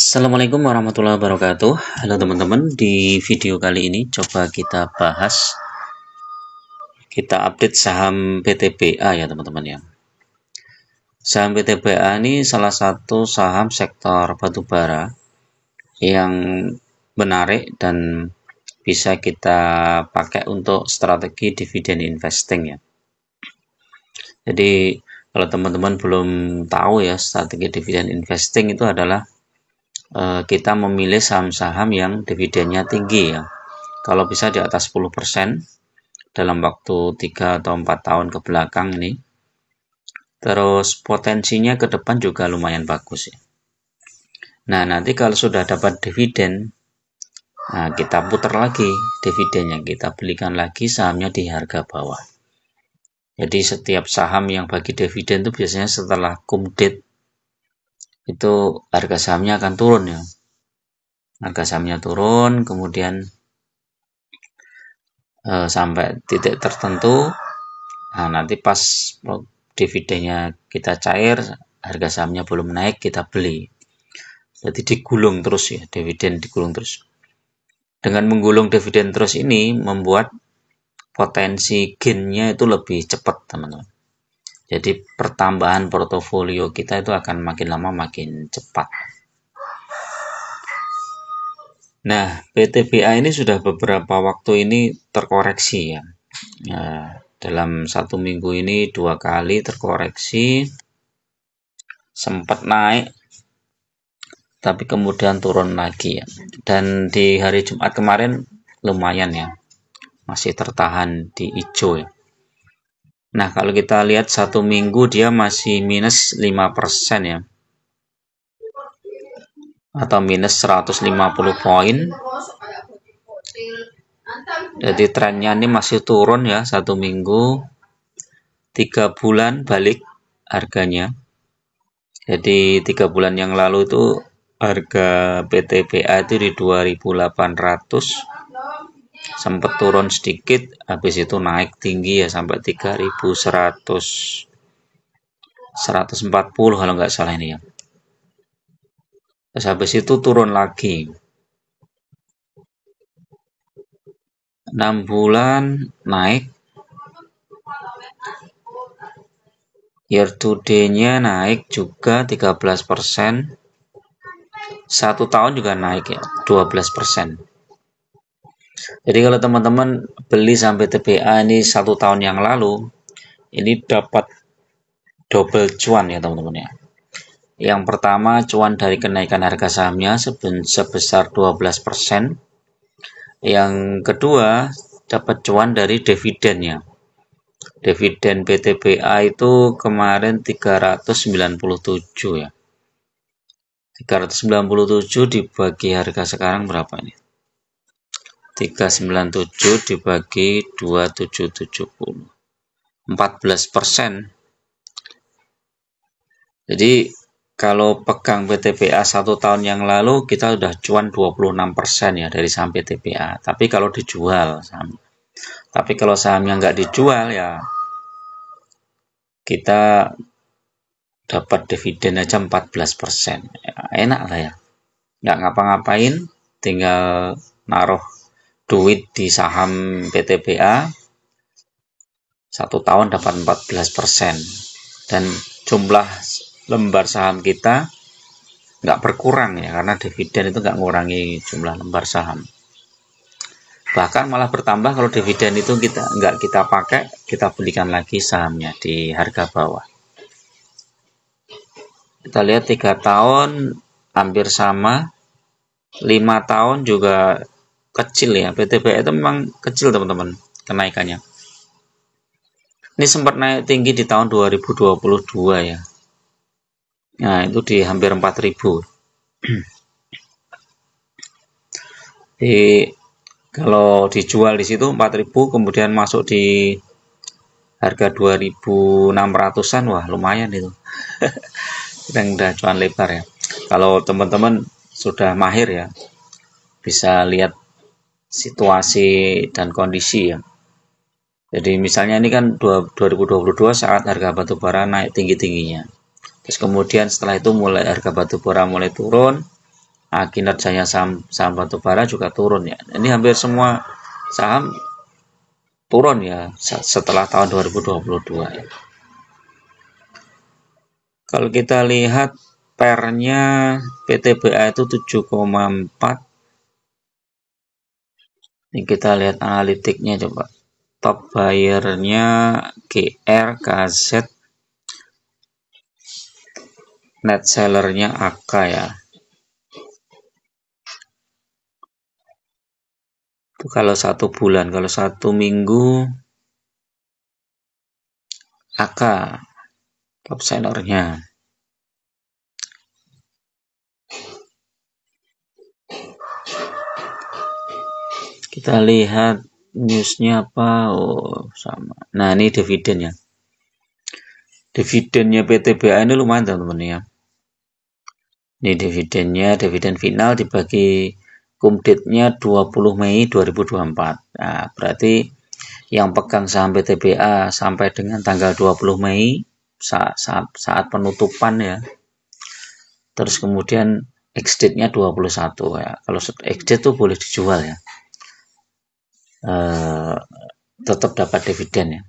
Assalamualaikum warahmatullahi wabarakatuh. Halo teman-teman, di video kali ini coba kita bahas, kita update saham PTBA ya teman-teman ya. Saham PTBA ini salah satu saham sektor batubara yang menarik dan bisa kita pakai untuk strategi dividen investing ya. Jadi kalau teman-teman belum tahu ya, strategi dividen investing itu adalah kita memilih saham-saham yang dividennya tinggi ya. Kalau bisa di atas 10% dalam waktu 3 atau 4 tahun ke belakang ini. Terus potensinya ke depan juga lumayan bagus ya. Nah, nanti kalau sudah dapat dividen, nah kita putar lagi dividennya, kita belikan lagi sahamnya di harga bawah. Jadi setiap saham yang bagi dividen itu biasanya setelah cum date itu harga sahamnya akan turun ya. Harga sahamnya turun, kemudian sampai titik tertentu. Nah, nanti pas dividennya kita cair, harga sahamnya belum naik, kita beli. Jadi digulung terus ya, dividen digulung terus. Dengan menggulung dividen terus ini membuat potensi gain-nya itu lebih cepat, teman-teman. Jadi pertambahan portofolio kita itu akan makin lama makin cepat. Nah, PTBA ini sudah beberapa waktu ini terkoreksi ya. Nah, dalam 1 minggu ini 2 kali terkoreksi, sempat naik, tapi kemudian turun lagi ya. Dan di hari Jumat kemarin lumayan ya, masih tertahan di hijau ya. Nah, kalau kita lihat 1 minggu dia masih minus 5% ya, atau minus 150 poin. Jadi trennya ini masih turun ya, 1 minggu, 3 bulan balik harganya. Jadi 3 bulan yang lalu itu harga PTBA itu di 2.800, sempat turun sedikit, habis itu naik tinggi ya sampai 3.140 kalau nggak salah ini ya. Terus habis itu turun lagi. 6 bulan naik. Year to day-nya naik juga 13%. 1 tahun juga naik ya, 12%. Jadi kalau teman-teman beli sampai PTBA ini 1 tahun yang lalu, ini dapat double cuan ya teman-teman ya. Yang pertama, cuan dari kenaikan harga sahamnya sebesar 12%. Yang kedua, dapat cuan dari dividennya. Dividen PTBA itu kemarin 397 ya. 397 dibagi harga sekarang berapa ini? 397 dibagi 2770. 14%. Jadi kalau pegang PTBA 1 tahun yang lalu kita sudah cuan 26% ya dari saham PTBA. Tapi kalau dijual saham. Tapi kalau sahamnya nggak dijual ya kita dapat dividen aja 14%. Ya, enak lah ya. Nggak ngapa-ngapain, tinggal naruh duit di saham PTBA 1 tahun dapat 14%. Dan jumlah lembar saham kita nggak berkurang ya, karena dividen itu nggak mengurangi jumlah lembar saham. Bahkan malah bertambah kalau dividen itu nggak kita pakai, kita belikan lagi sahamnya di harga bawah. Kita lihat 3 tahun hampir sama, 5 tahun juga kecil ya. PTBA itu memang kecil teman-teman kenaikannya. Ini sempat naik tinggi di tahun 2022 ya. Nah, itu di hampir 4.000. Kalau dijual di situ 4.000, kemudian masuk di harga 2.600-an, wah lumayan itu. Kita udah cuan lebar ya. Kalau teman-teman sudah mahir ya, bisa lihat situasi dan kondisi ya. Jadi misalnya ini kan 2022 saat harga batubara naik tinggi-tingginya. Terus kemudian setelah itu harga batubara mulai turun, kinerjanya saham batubara juga turun ya. Ini hampir semua saham turun ya setelah tahun 2022 ya. Kalau kita lihat pernya PTBA itu 7,4. Ini kita lihat analitiknya coba. Top buyer-nya GR, KZ, net seller-nya AK ya. Itu kalau 1 bulan, kalau 1 minggu AK top sellernya. Kita lihat newsnya apa. Oh sama. Nah ini dividennya. Dividennya PTBA ini lumayan teman-teman ya. Ini dividennya, dividen final dibagi kumditnya 20 Mei 2024. Nah berarti yang pegang saham PTBA sampai dengan tanggal 20 Mei saat penutupan ya. Terus kemudian ex-date-nya 21 ya. Kalau ex-date tuh boleh dijual ya. Tetap dapat dividen ya.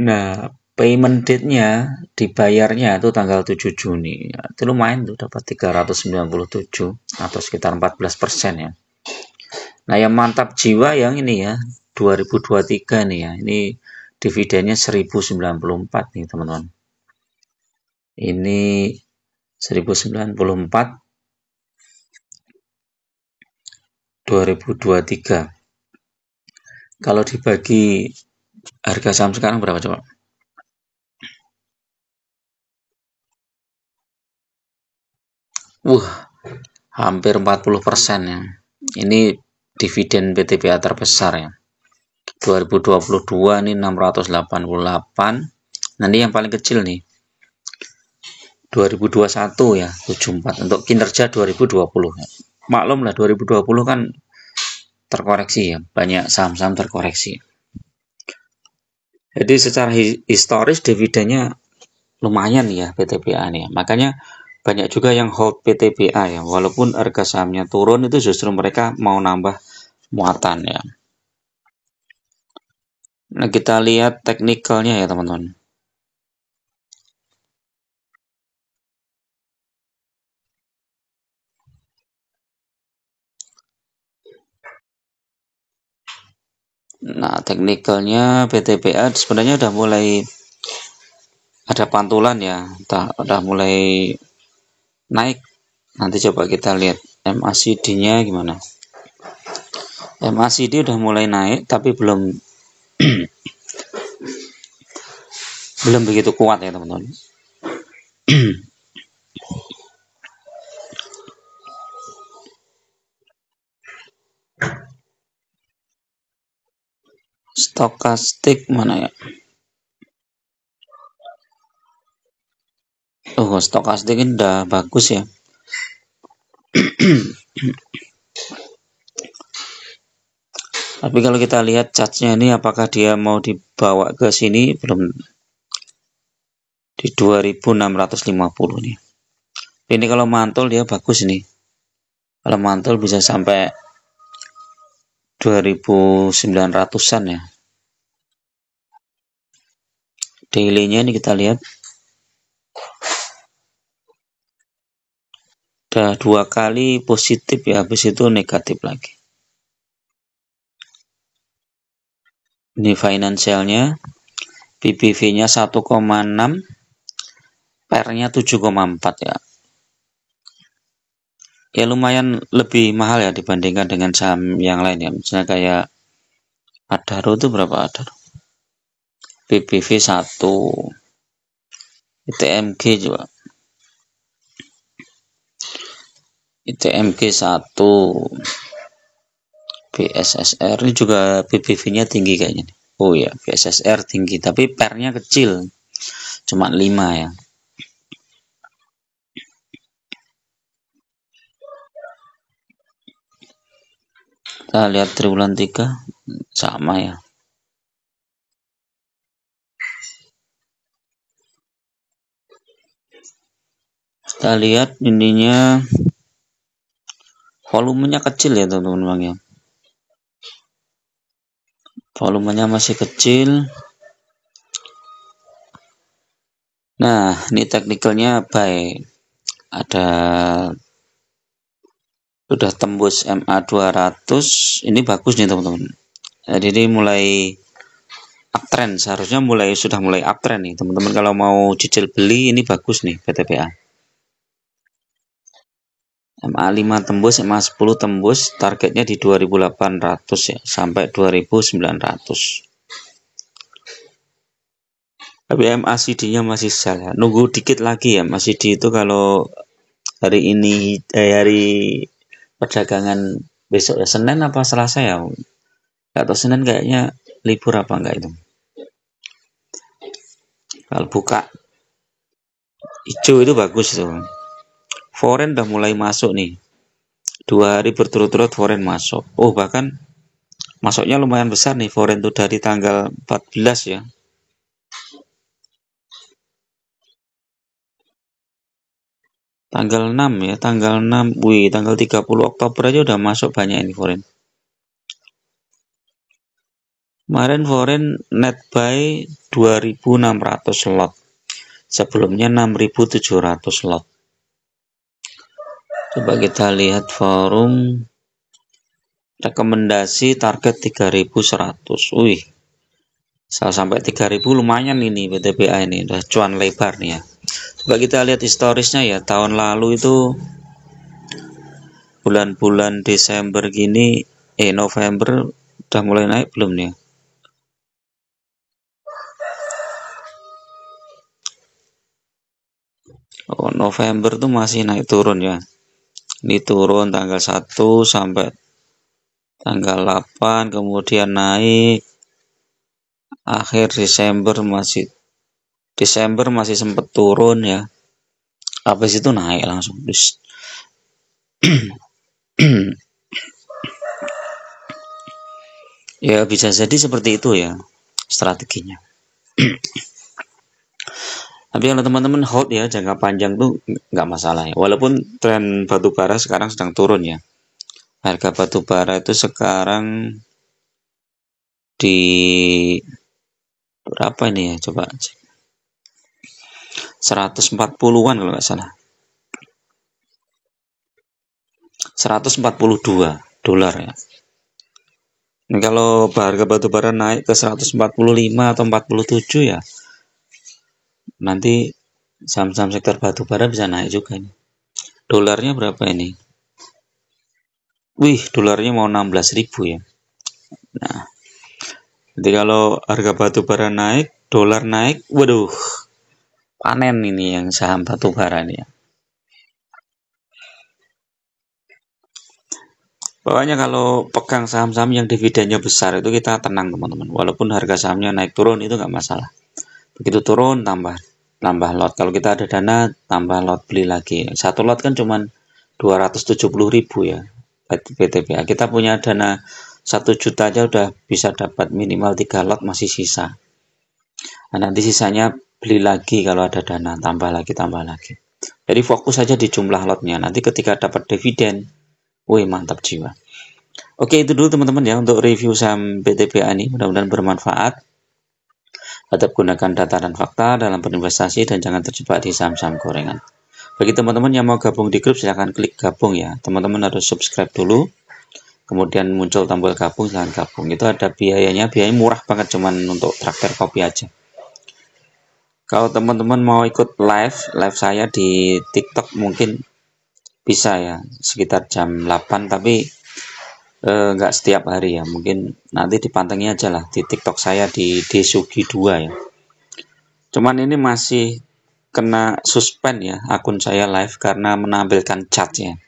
Nah, payment date-nya dibayarnya itu tanggal 7 Juni. Ya, itu lumayan tuh dapat 397 atau sekitar 14% ya. Nah, yang mantap jiwa yang ini ya, 2023 nih ya. Ini dividennya 1094 nih, teman-teman. Ini 1094 2023. Kalau dibagi harga saham sekarang berapa coba? Hampir 40% ya. Ini dividen PTBA terbesar ya. 2022 ini 688. Nanti yang paling kecil nih 2021 ya 74 untuk kinerja 2020 ya. Maklum lah 2020 kan terkoreksi ya, banyak saham-saham terkoreksi. Jadi secara historis dividennya lumayan ya PTBA nih ya. Makanya banyak juga yang hold PTBA ya, walaupun harga sahamnya turun itu justru mereka mau nambah muatan ya. Nah kita lihat teknikalnya ya teman-teman. Nah teknikalnya PTBA sebenarnya udah mulai ada pantulan ya, udah mulai naik. Nanti coba kita lihat MACD-nya gimana. MACD udah mulai naik tapi belum belum begitu kuat ya teman-teman. Stokastik mana ya? Oh, stokastik ini udah bagus ya. Tapi kalau kita lihat chartnya ini apakah dia mau dibawa ke sini, belum, di 2650 nih. Ini kalau mantul dia bagus nih. Kalau mantul bisa sampai 2900-an ya. Daily-nya ini kita lihat. Udah 2 kali positif ya, habis itu negatif lagi. Ini finansialnya, PBV-nya 1,6, PER-nya 7,4 ya. Ya lumayan lebih mahal ya dibandingkan dengan saham yang lain ya. Misalnya kayak Adaro itu berapa Adaro? PBV 1, ITMG juga. ITMG 1, BSSR ini juga PBV-nya tinggi kayaknya. Oh ya, BSSR tinggi, tapi PER-nya kecil, cuma 5 ya. Kita lihat triwulan 3 sama ya. Kita Kita lihat ininya volumenya kecil ya teman-teman ya. Volumenya masih kecil. Nah, ini teknikalnya baik. Ada sudah tembus MA 200. Ini bagus nih teman-teman. Jadi ini mulai uptrend, seharusnya sudah mulai uptrend nih teman-teman. Kalau mau cicil beli ini bagus nih PTPA. MA 5 tembus, MA 10 tembus, targetnya di 2800 ya, sampai 2900. Tapi MACD-nya masih sell ya. Nunggu dikit lagi ya. MACD itu kalau hari ini hari perdagangan besok ya, Senin apa Selasa ya? Atau Senin kayaknya libur apa enggak itu? Kalau buka hijau itu bagus tuh. Foreign udah mulai masuk nih. 2 hari berturut-turut foreign masuk. Oh, bahkan masuknya lumayan besar nih foreign tuh dari tanggal 14 ya. Tanggal 6 ya, tanggal 6. Wih, tanggal 30 Oktober aja udah masuk banyak ini foreign. Kemarin foreign net buy 2600 lot. Sebelumnya 6700 lot. Coba kita lihat forum rekomendasi target 3100. Wih, sampai 3000 lumayan ini PTPA ini udah cuan lebar nih ya. Coba kita lihat historisnya ya. Tahun lalu itu bulan-bulan Desember gini, November udah mulai naik belum nih? Oh, November tuh masih naik turun ya. Ini turun tanggal 1 sampai tanggal 8, kemudian naik. Akhir Desember masih sempat turun ya. Habis itu naik langsung. Ya bisa jadi seperti itu ya strateginya. Tapi kalau teman-teman hold ya jangka panjang tuh nggak masalah ya. Walaupun tren batubara sekarang sedang turun ya. Harga batubara itu sekarang di berapa ini ya, coba cek. 140-an kalau nggak salah. 142 dolar ya. Ini kalau harga batubara naik ke 145 atau 47 ya, nanti saham-saham sektor batubara bisa naik juga nih. Dolarnya berapa ini? Wih, dolarnya mau 16.000 ya. Nah, jadi kalau harga batubara naik, dolar naik, waduh, panen ini yang saham batubara nih ya. Pokoknya kalau pegang saham-saham yang dividennya besar itu kita tenang teman-teman. Walaupun harga sahamnya naik turun itu nggak masalah. Begitu turun tambah lot. Kalau kita ada dana tambah lot beli lagi. Satu lot kan cuman 270.000 ya PTPA. Kita punya dana 1 juta aja udah bisa dapat minimal 3 lot masih sisa. Nah, nanti sisanya beli lagi kalau ada dana, tambah lagi. Jadi fokus saja di jumlah lotnya. Nanti ketika dapat dividen, wih mantap jiwa. Oke, itu dulu teman-teman ya untuk review saham PTPA ini. Mudah-mudahan bermanfaat. Tetap gunakan data dan fakta dalam berinvestasi dan jangan terjebak di saham-saham gorengan. Bagi teman-teman yang mau gabung di grup, silahkan klik gabung ya. Teman-teman harus subscribe dulu. Kemudian muncul tombol gabung, silahkan gabung. Itu ada biayanya murah banget, cuman untuk traktir kopi aja. Kalau teman-teman mau ikut live saya di TikTok mungkin bisa ya, sekitar jam 8, tapi nggak setiap hari ya, mungkin nanti dipantengin aja lah di TikTok saya di Desugi2 ya. Cuman ini masih kena suspend ya akun saya live karena menampilkan chat ya.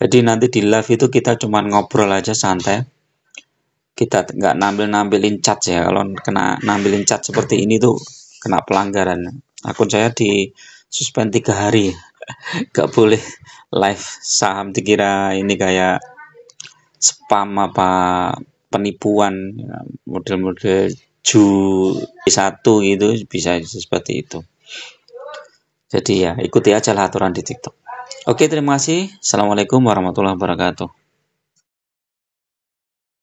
Jadi nanti di live itu kita cuman ngobrol aja santai, kita nggak nampilin chat ya. Kalau kena nampilin chat seperti ini tuh kena pelanggaran. Akun saya di suspend 3 hari, nggak boleh live saham. Dikira ini kayak spam apa penipuan ya, model-model Ju1 gitu, bisa seperti itu. Jadi ya ikuti aja lah aturan di TikTok. Oke, terima kasih. Assalamualaikum warahmatullahi wabarakatuh.